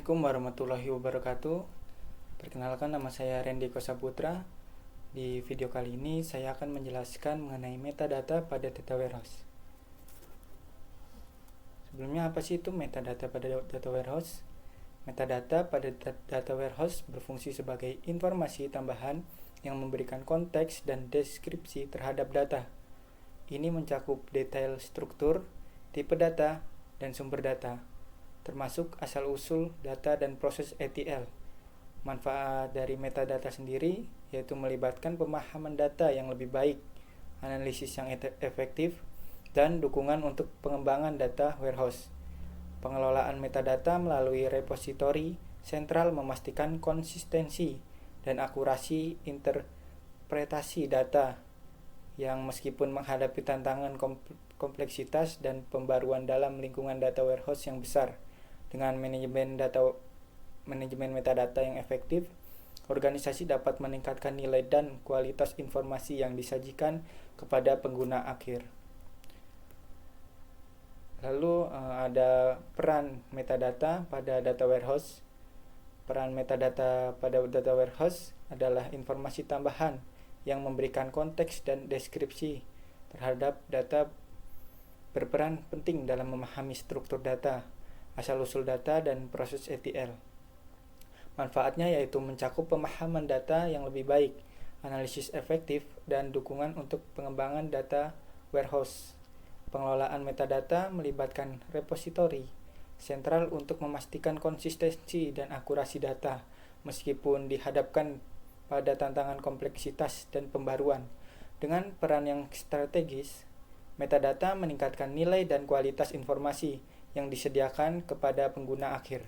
Assalamualaikum warahmatullahi wabarakatuh. Perkenalkan, nama saya Randy Kosaputra. Di video kali ini saya akan menjelaskan mengenai metadata pada data warehouse. Sebelumnya, apa sih itu metadata pada data warehouse? Metadata pada data warehouse berfungsi sebagai informasi tambahan yang memberikan konteks dan deskripsi terhadap data. Ini mencakup detail struktur, tipe data, dan sumber data, termasuk asal-usul data dan proses ETL. Manfaat dari metadata sendiri yaitu melibatkan pemahaman data yang lebih baik, analisis yang efektif, dan dukungan untuk pengembangan data warehouse. Pengelolaan metadata melalui repositori sentral memastikan konsistensi dan akurasi interpretasi data yang meskipun menghadapi tantangan kompleksitas dan pembaruan dalam lingkungan data warehouse yang besar. Dengan manajemen metadata yang efektif, organisasi dapat meningkatkan nilai dan kualitas informasi yang disajikan kepada pengguna akhir. Lalu ada peran metadata pada data warehouse. Peran metadata pada data warehouse adalah informasi tambahan yang memberikan konteks dan deskripsi terhadap data, berperan penting dalam memahami struktur data, asal-usul data, dan proses ETL. Manfaatnya yaitu mencakup pemahaman data yang lebih baik, analisis efektif, dan dukungan untuk pengembangan data warehouse. Pengelolaan metadata melibatkan repositori sentral untuk memastikan konsistensi dan akurasi data, meskipun dihadapkan pada tantangan kompleksitas dan pembaruan. Dengan peran yang strategis, metadata meningkatkan nilai dan kualitas informasi yang disediakan kepada pengguna akhir.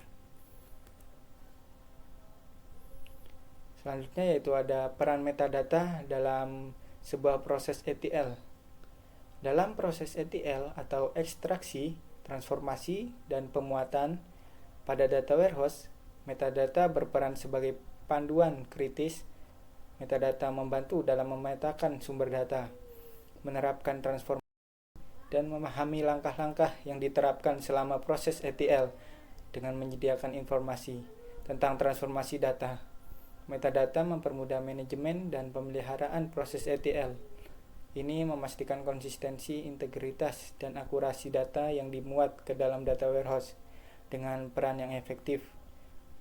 Selanjutnya yaitu ada peran metadata dalam sebuah proses ETL. Dalam proses ETL atau ekstraksi, transformasi, dan pemuatan pada data warehouse, metadata berperan sebagai panduan kritis. Metadata membantu dalam memetakan sumber data, menerapkan transformasi, dan memahami langkah-langkah yang diterapkan selama proses ETL dengan menyediakan informasi tentang transformasi data. Metadata mempermudah manajemen dan pemeliharaan proses ETL. Ini memastikan konsistensi, integritas, dan akurasi data yang dimuat ke dalam data warehouse dengan peran yang efektif.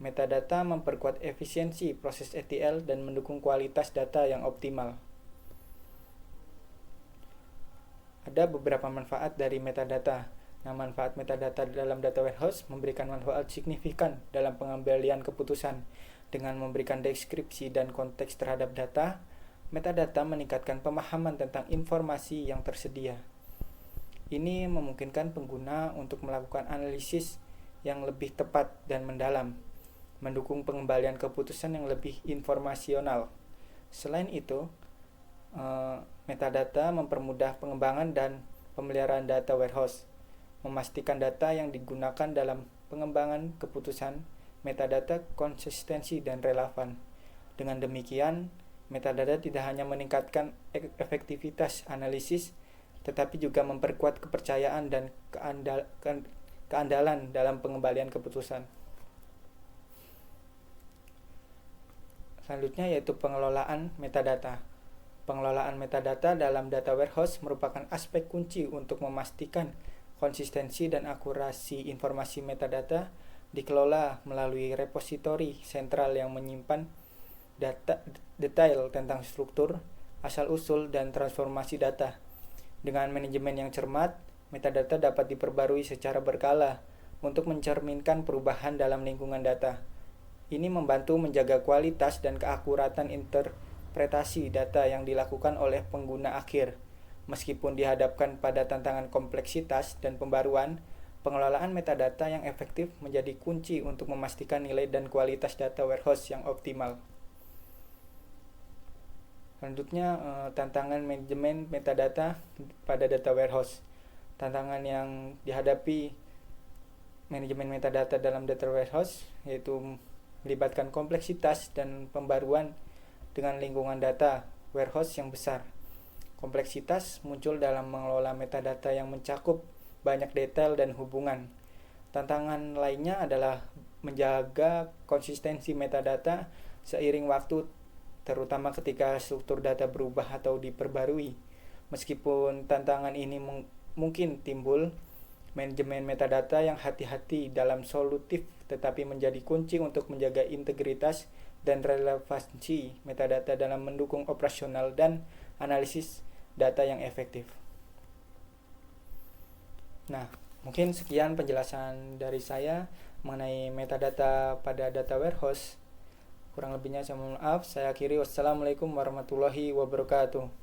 Metadata memperkuat efisiensi proses ETL dan mendukung kualitas data yang optimal. Ada beberapa manfaat dari metadata. Nah, manfaat metadata dalam data warehouse memberikan manfaat signifikan dalam pengambilan keputusan. Dengan memberikan deskripsi dan konteks terhadap data, metadata meningkatkan pemahaman tentang informasi yang tersedia. Ini memungkinkan pengguna untuk melakukan analisis yang lebih tepat dan mendalam, mendukung pengembalian keputusan yang lebih informasional. Selain itu, metadata mempermudah pengembangan dan pemeliharaan data warehouse, memastikan data yang digunakan dalam pengembangan keputusan metadata konsistensi dan relevan. Dengan demikian, metadata tidak hanya meningkatkan efektivitas analisis, tetapi juga memperkuat kepercayaan dan keandalan dalam pengembalian keputusan. Selanjutnya yaitu pengelolaan metadata. Pengelolaan metadata dalam data warehouse merupakan aspek kunci untuk memastikan konsistensi dan akurasi informasi metadata dikelola melalui repositori sentral yang menyimpan data detail tentang struktur, asal-usul, dan transformasi data. Dengan manajemen yang cermat, metadata dapat diperbarui secara berkala untuk mencerminkan perubahan dalam lingkungan data. Ini membantu menjaga kualitas dan keakuratan interpretasi data yang dilakukan oleh pengguna akhir. Meskipun dihadapkan pada tantangan kompleksitas dan pembaruan, pengelolaan metadata yang efektif menjadi kunci untuk memastikan nilai dan kualitas data warehouse yang optimal. Selanjutnya, tantangan manajemen metadata pada data warehouse. Tantangan yang dihadapi manajemen metadata dalam data warehouse yaitu melibatkan kompleksitas dan pembaruan dengan lingkungan data warehouse yang besar. Kompleksitas muncul dalam mengelola metadata yang mencakup banyak detail dan hubungan. Tantangan lainnya adalah menjaga konsistensi metadata seiring waktu, terutama ketika struktur data berubah atau diperbarui. Meskipun tantangan ini mungkin timbul, manajemen metadata yang hati-hati dalam solutif tetapi menjadi kunci untuk menjaga integritas dan relevansi metadata dalam mendukung operasional dan analisis data yang efektif. Nah, mungkin sekian penjelasan dari saya mengenai metadata pada data warehouse. Kurang lebihnya saya mohon maaf. Saya akhiri. Wassalamualaikum warahmatullahi wabarakatuh.